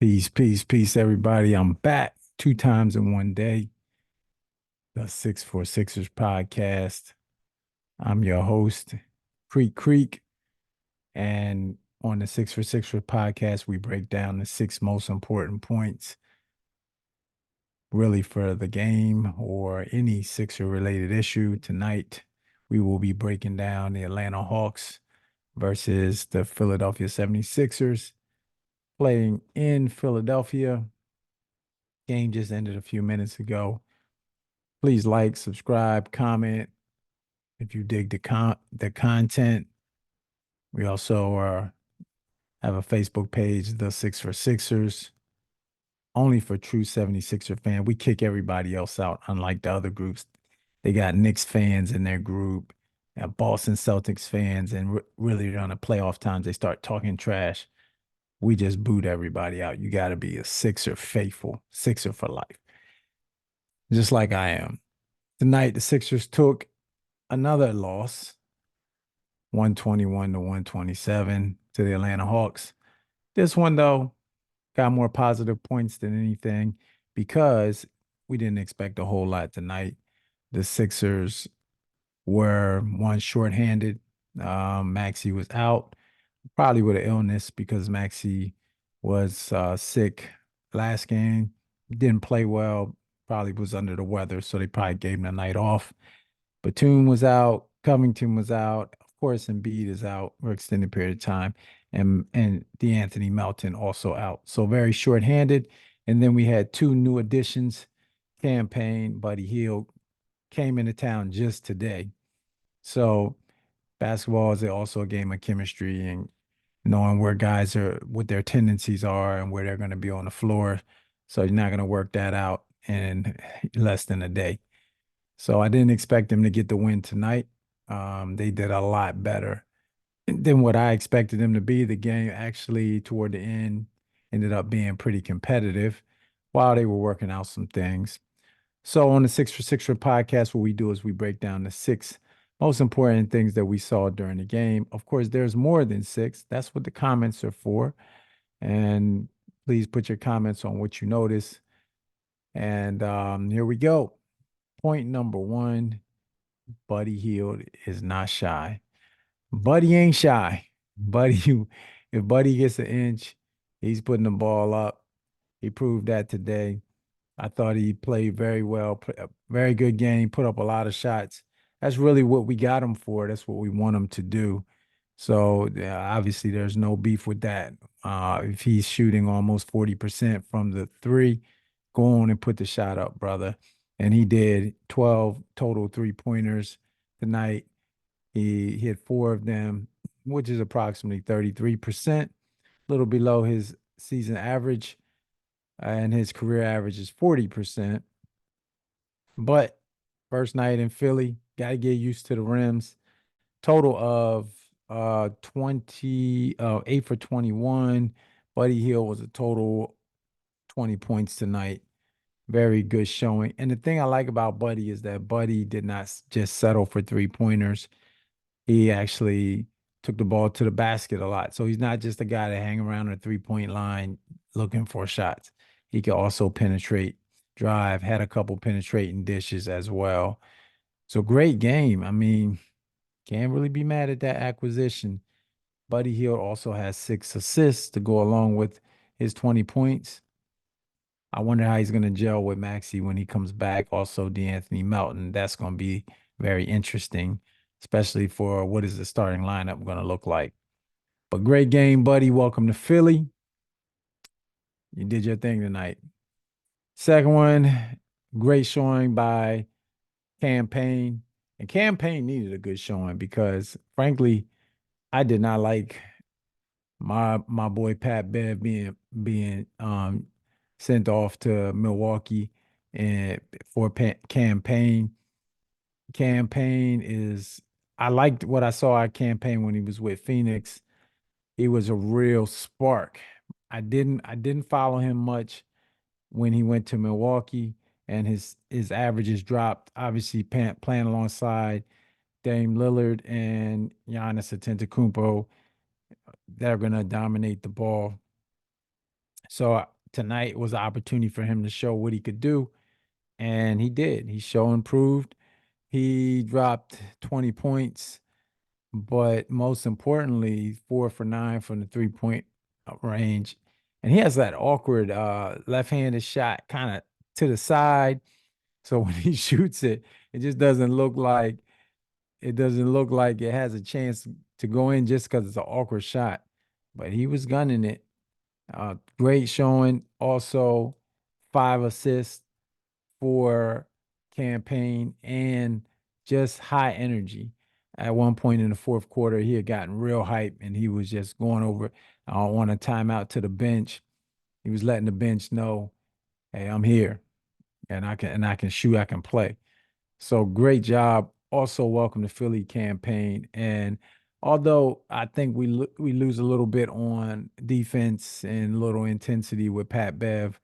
Peace, peace, peace, everybody. I'm back 2 times in one day. The 646ers podcast. I'm your host, Creek. And on the 646ers podcast, we break down the six most important points really for the game or any Sixer related issue. Tonight, we will be breaking down the Atlanta Hawks versus the Philadelphia 76ers playing in Philadelphia. Game just ended a few minutes ago. Please like, subscribe, comment if you dig the content. We also have a Facebook page, The Six for Sixers, only for true 76er fan. We kick everybody else out, unlike the other groups. They got Knicks fans in their group, Boston Celtics fans, and really around the playoff times, they start talking trash. We just boot everybody out. You got to be a Sixer faithful, Sixer for life, just like I am. Tonight, the Sixers took another loss, 121 to 127 to the Atlanta Hawks. This one, though, got more positive points than anything because we didn't expect a whole lot tonight. The Sixers were one shorthanded. Maxey was out, probably with an illness because Maxey was sick last game. Didn't play well, probably was under the weather, so they probably gave him the night off. Batum was out. Covington was out. Of course, Embiid is out for extended period of time, and DeAnthony Melton also out. So very short-handed. And then we had two new additions. Payne, Buddy Hield came into town just today. So basketball is also a game of chemistry and knowing where guys are, what their tendencies are, and where they're going to be on the floor. So you're not going to work that out in less than a day. So I didn't expect them to get the win tonight. They did a lot better than what I expected them to be. The game actually, toward the end, ended up being pretty competitive while they were working out some things. So on the Six for Six podcast, what we do is we break down the six most important things that we saw during the game. Of course, there's more than six. That's what the comments are for. And please put your comments on what you notice. And here we go. Point number one. Buddy Hield is not shy. Buddy ain't shy. Buddy, if Buddy gets an inch, he's putting the ball up. He proved that today. I thought he played very well, a very good game, put up a lot of shots. That's really what we got him for. That's what we want him to do. So yeah, obviously, there's no beef with that. If he's shooting almost 40% from the three, go on and put the shot up, brother. And he did 12 total three-pointers tonight. He hit four of them, which is approximately 33%, a little below his season average, and his career average is 40%. But first night in Philly, got to get used to the rims. Total of 8 for 21. Buddy Hield was a total 20 points tonight. Very good showing. And the thing I like about Buddy is that Buddy did not just settle for three-pointers. He actually took the ball to the basket a lot. So he's not just a guy that hang around the three-point line looking for shots. He could also penetrate, drive, had a couple penetrating dishes as well. So great game. I mean, can't really be mad at that acquisition. Buddy Hield also has 6 assists to go along with his 20 points. I wonder how he's going to gel with Maxey when he comes back. Also, DeAnthony Melton. That's going to be very interesting, especially for what is the starting lineup going to look like. But great game, buddy. Welcome to Philly. You did your thing tonight. Second one, great showing by Payne. And Payne needed a good showing because, frankly, I did not like my boy Pat Bev being sent off to Milwaukee and for campaign. Campaign is I liked what I saw at campaign when he was with Phoenix. He was a real spark. I didn't follow him much when he went to Milwaukee and his averages dropped. Obviously, playing alongside Dame Lillard and Giannis Antetokounmpo, they're gonna dominate the ball. So tonight was an opportunity for him to show what he could do, and he did. He show improved. He dropped 20 points, but most importantly, 4 for 9 from the 3 point range. And he has that awkward left-handed shot kind of to the side. So when he shoots it, it just doesn't look like it has a chance to go in just because it's an awkward shot. But he was gunning it. Great showing. Also, 5 assists for campaign and just high energy. At one point in the fourth quarter, he had gotten real hype and he was just going over. I don't want a timeout to the bench. He was letting the bench know, "Hey, I'm here, and I can shoot, I can play." So great job. Also, welcome to Philly campaign. And although I think we lose a little bit on defense and little intensity with Pat Bev,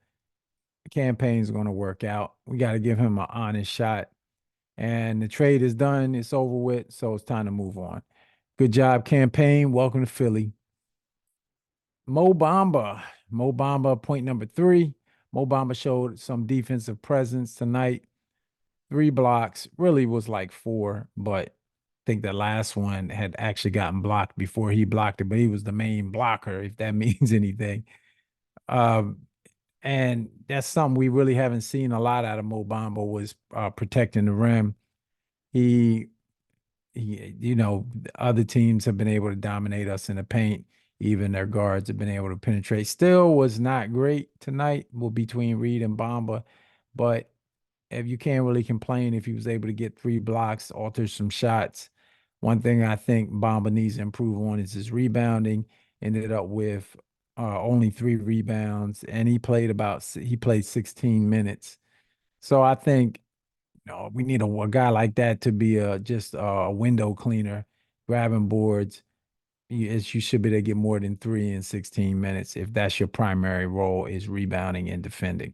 the campaign's going to work out. We got to give him an honest shot. And the trade is done. It's over with. So it's time to move on. Good job, campaign. Welcome to Philly. Mo Bamba. Mo Bamba, point number 3. Mo Bamba showed some defensive presence tonight. 3 blocks, really was like 4, but I think the last one had actually gotten blocked before he blocked it, but he was the main blocker, if that means anything. Um, and that's something we really haven't seen a lot out of Mo Bamba was protecting the rim. He, other teams have been able to dominate us in the paint. Even their guards have been able to penetrate. Still was not great tonight, well, between Reed and Bamba, but if you can't really complain if he was able to get 3 blocks, alter some shots. One thing I think Bamba needs to improve on is his rebounding. Ended up with only 3 rebounds, and he played 16 minutes. So I think we need a guy like that to be just a window cleaner, grabbing boards. You should be able to get more than 3 in 16 minutes if that's your primary role is rebounding and defending.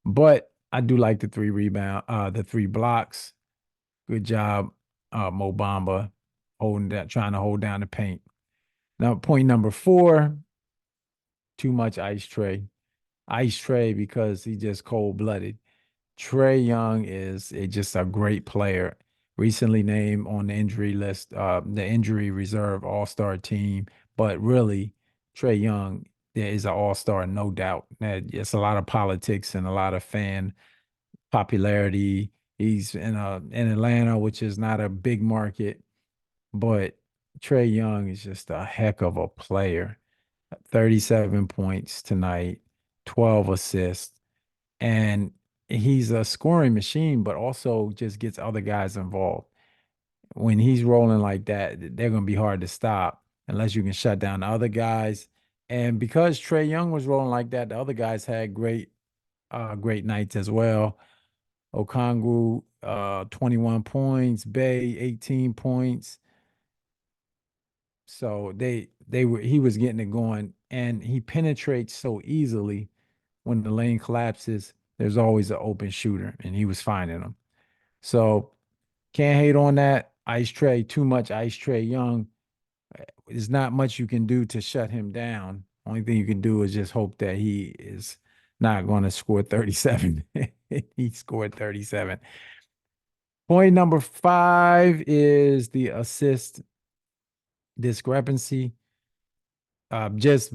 But I do like the 3 blocks. Good job, Mo Bamba, trying to hold down the paint. Now, point number 4, too much Ice Tray. Ice Tray because he's just cold-blooded. Trae Young is just a great player. Recently named on the injury list, the injury reserve All-Star team, but really, Trae Young is an All-Star, no doubt. It's a lot of politics and a lot of fan popularity. He's in Atlanta, which is not a big market, but Trae Young is just a heck of a player. 37 points tonight, 12 assists, and he's a scoring machine, but also just gets other guys involved. When he's rolling like that, they're going to be hard to stop unless you can shut down the other guys. And because Trae Young was rolling like that, the other guys had great nights as well. Okongwu, 21 points, Bay, 18 points. So he was getting it going, and he penetrates so easily. When the lane collapses, there's always an open shooter, and he was finding them. So can't hate on that. Ice Tray, too much Ice Trae Young. There's not much you can do to shut him down. Only thing you can do is just hope that he is not going to score 37. He scored 37. Point number 5 is the assist discrepancy. Just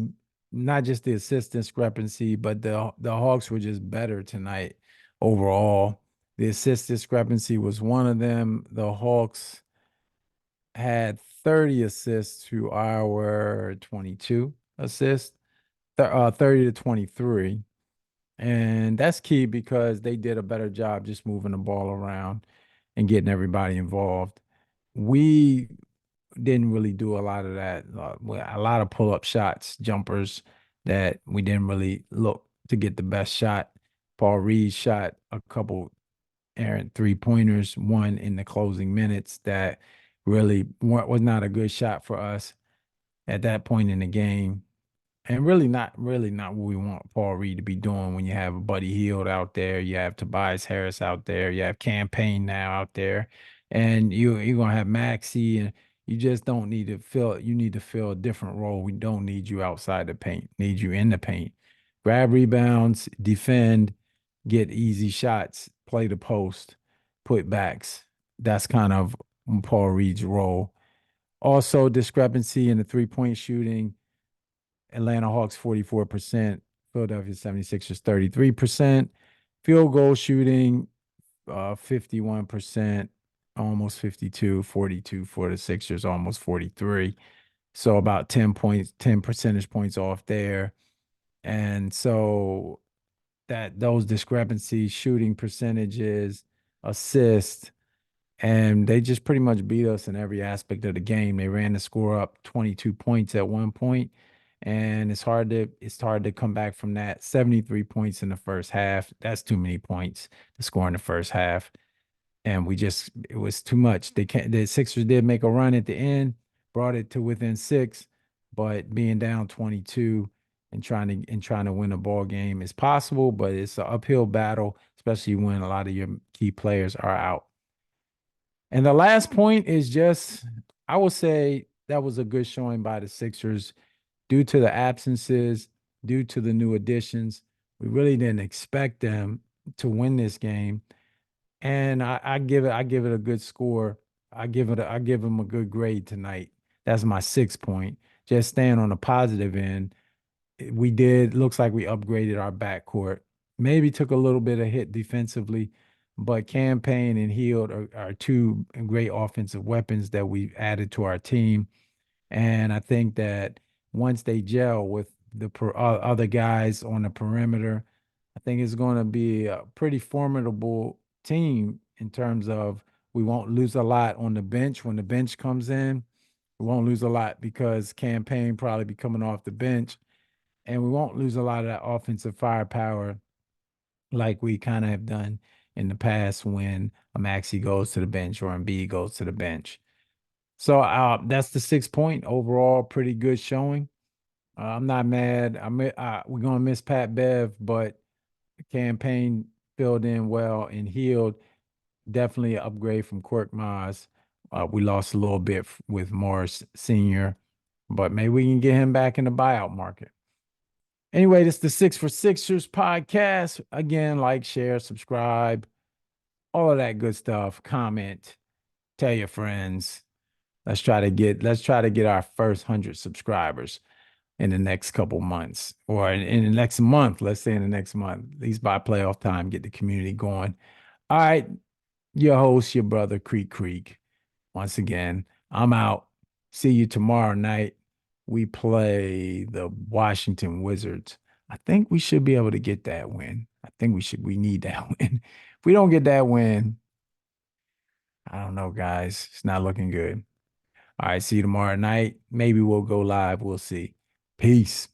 not just the assist discrepancy, but the Hawks were just better tonight overall. The assist discrepancy was one of them. The Hawks had 30 assists to our 22 assists, 30 to 23. And that's key because they did a better job just moving the ball around and getting everybody involved. We didn't really do a lot of that. A lot of pull-up shots, jumpers that we didn't really look to get the best shot. Paul Reed shot a couple errant 3-pointers, one in the closing minutes that really was not a good shot for us at that point in the game. And really not what we want Paul Reed to be doing when you have Buddy Hield out there, you have Tobias Harris out there, you have Campaign now out there, and you're gonna have Maxey, and you just don't need to fill a different role. We don't need you outside the paint, need you in the paint. grab rebounds, defend, get easy shots, play the post, put backs. That's kind of Paul Reed's role. Also, discrepancy in the 3-point shooting. Atlanta Hawks 44%, Philadelphia 76ers 33%. Field goal shooting 51%, almost 52, 42 for the Sixers, almost 43. So about 10 points, 10 percentage points off there. And so that those discrepancies, shooting percentages, assists, and they just pretty much beat us in every aspect of the game. They ran the score up 22 points at one point, and it's hard to come back from that. 73 points in the first half. That's too many points to score in the first half. And it was too much. The Sixers did make a run at the end, brought it to within 6, but being down 22 and trying to win a ball game is possible, but it's an uphill battle, especially when a lot of your key players are out. And the last point is just, I would say that was a good showing by the Sixers due to the absences, due to the new additions. We really didn't expect them to win this game. And I give it a good score. I give them a good grade tonight. That's my 6 point. Just staying on the positive end. We did looks like we upgraded our backcourt. Maybe took a little bit of hit defensively, but Payne and Hield are two great offensive weapons that we've added to our team. And I think that once they gel with the other guys on the perimeter, I think it's going to be a pretty formidable team in terms of we won't lose a lot on the bench when the bench comes in. We won't lose a lot because Payne probably be coming off the bench, and we won't lose a lot of that offensive firepower like we kind of have done in the past when a Maxi goes to the bench or Embiid goes to the bench. So that's the 6 point overall. Pretty good showing. I'm not mad. We're gonna miss Pat Bev, but Payne filled in well and Hield. Definitely an upgrade from Quirk Maz. We lost a little bit with Morris Senior, but maybe we can get him back in the buyout market. Anyway, this is the Six for Sixers podcast. Again, like, share, subscribe, all of that good stuff. Comment, tell your friends. Let's try to get our first 100 subscribers in the next couple months, or in the next month. Let's say in the next month, at least by playoff time, get the community going. All right, your host, your brother, Creek. Once again, I'm out. See you tomorrow night. We play the Washington Wizards. I think we should be able to get that win. I think we need that win. If we don't get that win, I don't know, guys. It's not looking good. All right, see you tomorrow night. Maybe we'll go live. We'll see. Peace.